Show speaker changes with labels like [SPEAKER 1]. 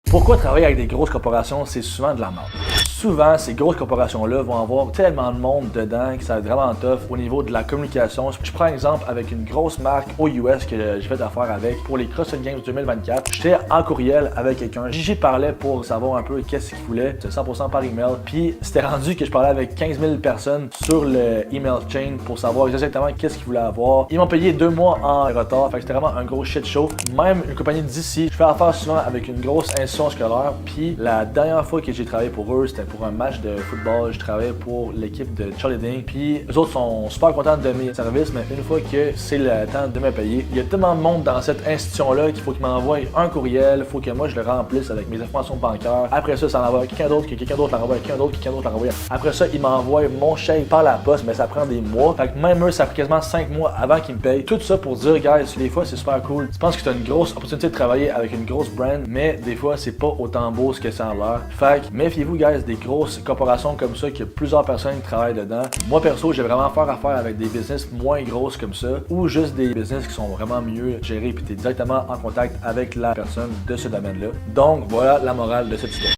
[SPEAKER 1] Pourquoi travailler avec des grosses corporations, c'est souvent de la merde. Souvent, ces grosses corporations-là vont avoir tellement de monde dedans que ça va être vraiment tough au niveau de la communication. Je prends un exemple avec une grosse marque aux US que j'ai fait affaire avec pour les CrossFit Games 2024. J'étais en courriel avec quelqu'un. J'y parlais pour savoir un peu qu'est-ce qu'il voulait. C'était 100% par email. Puis c'était rendu que je parlais avec 15 000 personnes sur le email chain pour savoir exactement qu'est-ce qu'ils voulaient avoir. Ils m'ont payé 2 mois en retard. Fait que c'était vraiment un gros shit show. Même une compagnie d'ici, je fais affaire souvent avec une grosse institution scolaire. Puis la dernière fois que j'ai travaillé pour eux, c'était pour un match de football. Je travaillais pour l'équipe de cheerleading. Puis eux autres sont super contents de mes services, mais une fois que c'est le temps de me payer, il y a tellement de monde dans cette institution-là qu'il faut qu'ils m'envoient un courriel, il faut que moi je le remplisse avec mes informations bancaires. Après ça, ça envoie à quelqu'un d'autre, que quelqu'un d'autre l'envoie à quelqu'un d'autre l'envoie. Après ça, ils m'envoient mon chèque par la poste, mais ça prend des mois. Fait que même eux, ça fait quasiment 5 mois avant qu'ils me payent. Tout ça pour dire, guys, des fois c'est super cool. Tu penses que tu as une grosse opportunité de travailler avec une grosse brand, mais des fois c'est pas autant beau ce que ça a l'air. Fait que méfiez-vous, guys, des grosses corporations comme ça, qu'il y a plusieurs personnes qui travaillent dedans. Moi perso, j'ai vraiment affaire avec des business moins grosses comme ça, ou juste des business qui sont vraiment mieux gérés, puis tu es directement en contact avec la personne de ce domaine-là. Donc voilà la morale de cette histoire.